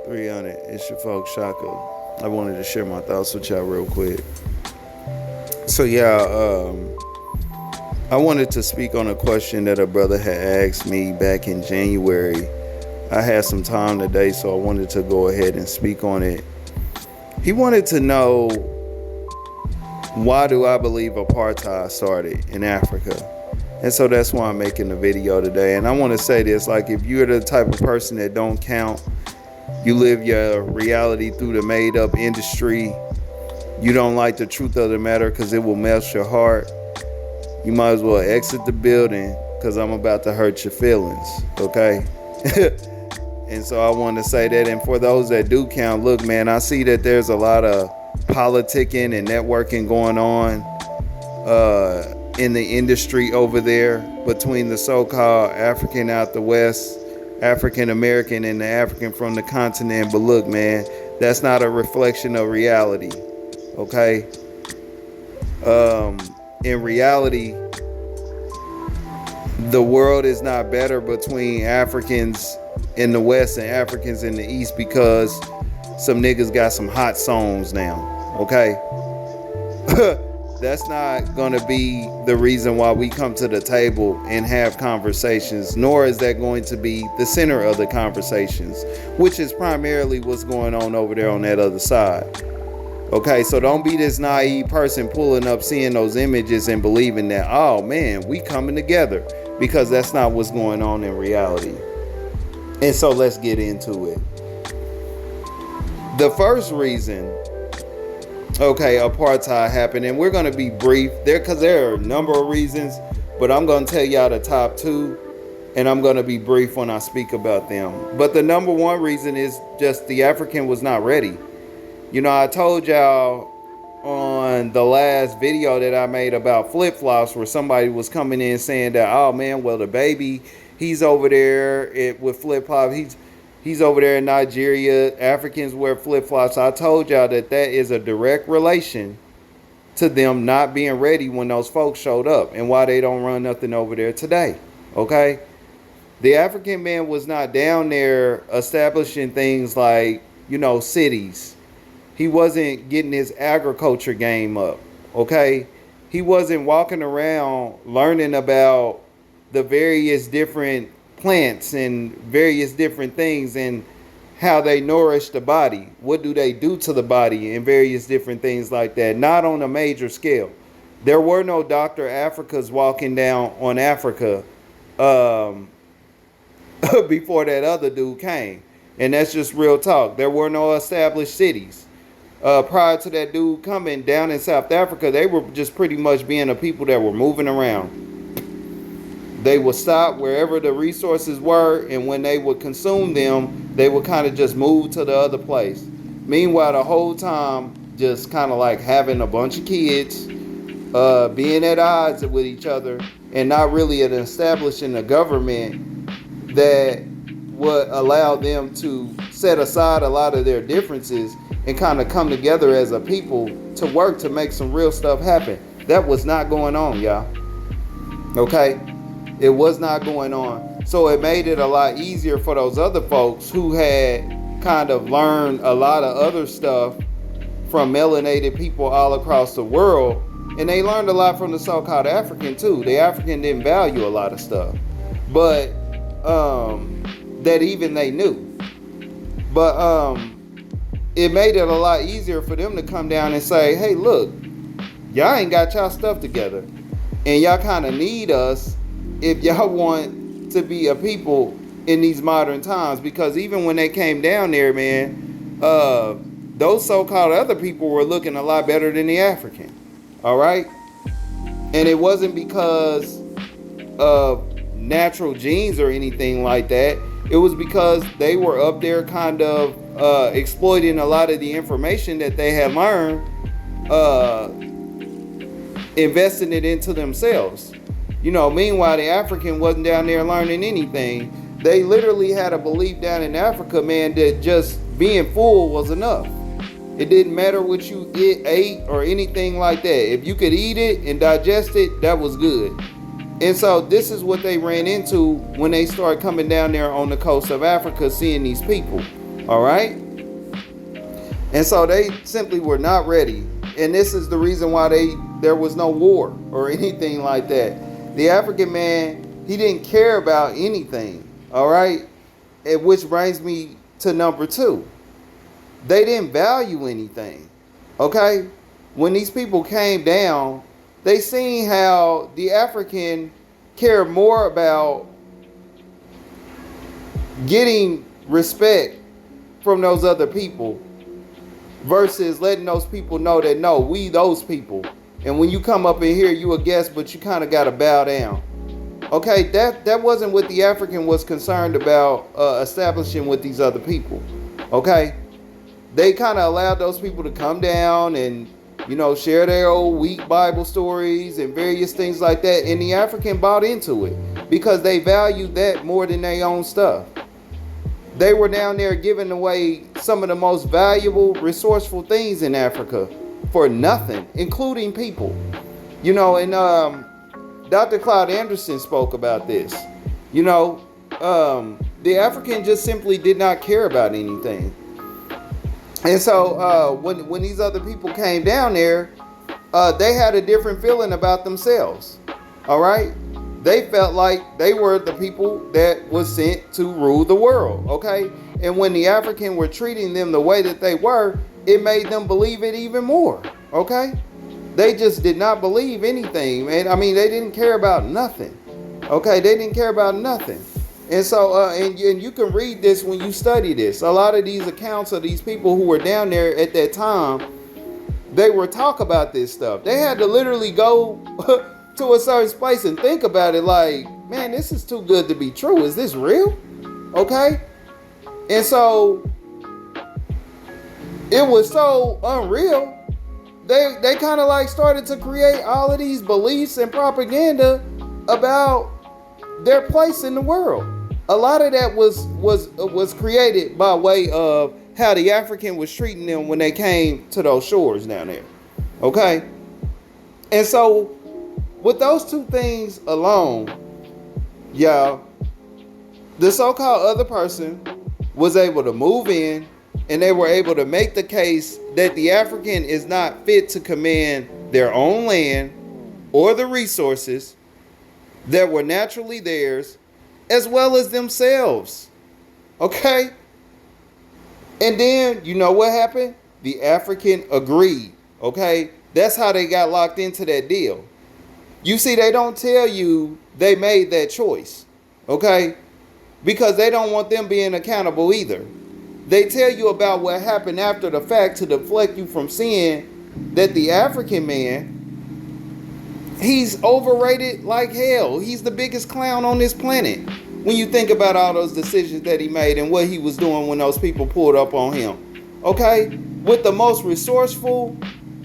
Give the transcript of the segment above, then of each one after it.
300. It's your folks, Shaka. I wanted to share my thoughts with y'all real quick. So I wanted to speak on a question that a brother had asked me back in January. I had some time today, so I wanted to go ahead and speak on it. He wanted to know, why do I believe apartheid started in Africa? And so that's why I'm making the video today. And I want to say this, like, if you're the type of person that don't count, you live your reality through the made up industry, you don't like the truth of the matter because it will melt your heart, you might as well exit the building because I'm about to hurt your feelings, okay? And so I want to say that. And for those that do count, look, man, I see that there's a lot of politicking and networking going on in the industry over there between the so-called African out the West, African American, and the African from the continent. But look, man, that's not a reflection of reality, okay? In reality, the world is not better between Africans in the West and Africans in the East because some niggas got some hot songs now, okay? That's not gonna be the reason why we come to the table and have conversations, nor is that going to be the center of the conversations, which is primarily what's going on over there on that other side. Okay, so don't be this naive person pulling up, seeing those images and believing that, oh man, we coming together, because that's not what's going on in reality. And so let's get into it. The first reason, okay, apartheid happened, and we're going to be brief there because there are a number of reasons, but I'm going to tell y'all the top two, and I'm going to be brief when I speak about them. But the number one reason is just the African was not ready. You know, I told y'all on the last video that I made about flip-flops, where somebody was coming in saying that, oh man, well, the baby, he's over there with flip-flops. He's over there in Nigeria. Africans wear flip-flops. I told y'all that is a direct relation to them not being ready when those folks showed up, and why they don't run nothing over there today, okay? The African man was not down there establishing things like, you know, cities. He wasn't getting his agriculture game up, okay? He wasn't walking around learning about the various different plants and various different things and how they nourish the body. What do they do to the body and various different things like that. Not on a major scale. There were no Dr. Africas walking down on Africa before that other dude came. And that's just real talk. There were no established cities. Prior to that dude coming down in South Africa, they were just pretty much being a people that were moving around. They would stop wherever the resources were, and when they would consume them, they would kind of just move to the other place. Meanwhile, the whole time, just kind of like having a bunch of kids, being at odds with each other, and not really establishing a government that would allow them to set aside a lot of their differences and kind of come together as a people to work to make some real stuff happen. That was not going on, y'all. Okay? It was not going on. So it made it a lot easier for those other folks who had kind of learned a lot of other stuff from melanated people all across the world. And they learned a lot from the so-called African too. The African didn't value a lot of stuff, but that even they knew. But it made it a lot easier for them to come down and say, hey, look, y'all ain't got y'all stuff together, and y'all kind of need us if y'all want to be a people in these modern times. Because even when they came down there, man, those so-called other people were looking a lot better than the African. All right? And it wasn't because of natural genes or anything like that. It was because they were up there kind of exploiting a lot of the information that they had learned, investing it into themselves. You know, meanwhile, the African wasn't down there learning anything. They literally had a belief down in Africa, man, that just being full was enough. It didn't matter what you ate or anything like that. If you could eat it and digest it, that was good. And so this is what they ran into when they started coming down there on the coast of Africa, seeing these people. All right. And so they simply were not ready. And this is the reason why there was no war or anything like that. The African man, he didn't care about anything. All right. And which brings me to number 2. They didn't value anything. Okay. When these people came down, they seen how the African cared more about getting respect from those other people versus letting those people know that no, we those people. And when you come up in here, you a guest, but you kind of got to bow down. Okay, that wasn't what the African was concerned about establishing with these other people. Okay, they kind of allowed those people to come down and, you know, share their old weak Bible stories and various things like that. And the African bought into it because they valued that more than their own stuff. They were down there giving away some of the most valuable, resourceful things in Africa for nothing, including people. You know, and Dr. Cloud Anderson spoke about this. You know, the African just simply did not care about anything. And so when these other people came down there, they had a different feeling about themselves. All right. They felt like they were the people that was sent to rule the world. Okay. And when the African were treating them the way that they were, it made them believe it even more. Okay. They just did not believe anything, man. I mean, they didn't care about nothing. Okay. They didn't care about nothing. And so, and you can read this when you study this. A lot of these accounts of these people who were down there at that time, they were talk about this stuff. They had to literally go to a certain place and think about it like, man, this is too good to be true. Is this real? Okay. And so it was so unreal. They kind of like started to create all of these beliefs and propaganda about their place in the world. A lot of that was created by way of how the African was treating them when they came to those shores down there. Okay. And so with those two things alone, y'all, the so-called other person was able to move in, and they were able to make the case that the African is not fit to command their own land or the resources that were naturally theirs, as well as themselves. Okay? And then, you know what happened? The African agreed. Okay? That's how they got locked into that deal. You see, they don't tell you they made that choice. Okay? Because they don't want them being accountable either. They tell you about what happened after the fact to deflect you from seeing that the African man, he's overrated like hell. He's the biggest clown on this planet. When you think about all those decisions that he made and what he was doing when those people pulled up on him. Okay? With the most resourceful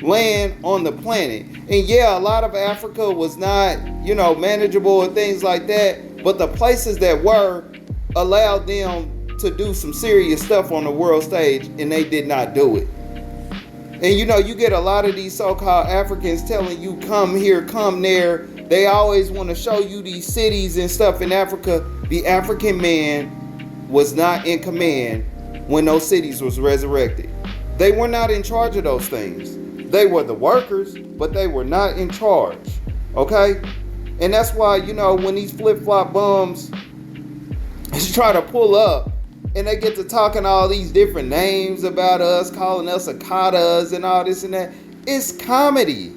land on the planet. And yeah, a lot of Africa was not, you know, manageable and things like that. But the places that were allowed them to do some serious stuff on the world stage, and they did not do it. And you know, you get a lot of these so-called Africans telling you, come here, come there. They always want to show you these cities and stuff in Africa. The African man was not in command when those cities was resurrected. They were not in charge of those things. They were the workers, but they were not in charge. Okay? And that's why, you know, when these flip-flop bums try to pull up, and they get to talking all these different names about us, calling us Akatas and all this and that. It's comedy.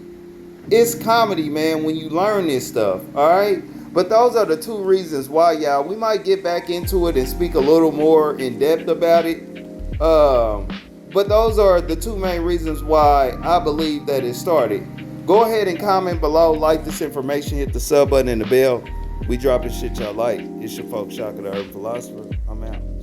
It's comedy, man, when you learn this stuff, all right? But those are the two reasons why, y'all. We might get back into it and speak a little more in depth about it. But those are the two main reasons why I believe that it started. Go ahead and comment below, like this information, hit the sub button and the bell. We dropping shit y'all like. It's your folks, Shaka the Urban Philosopher. I'm out.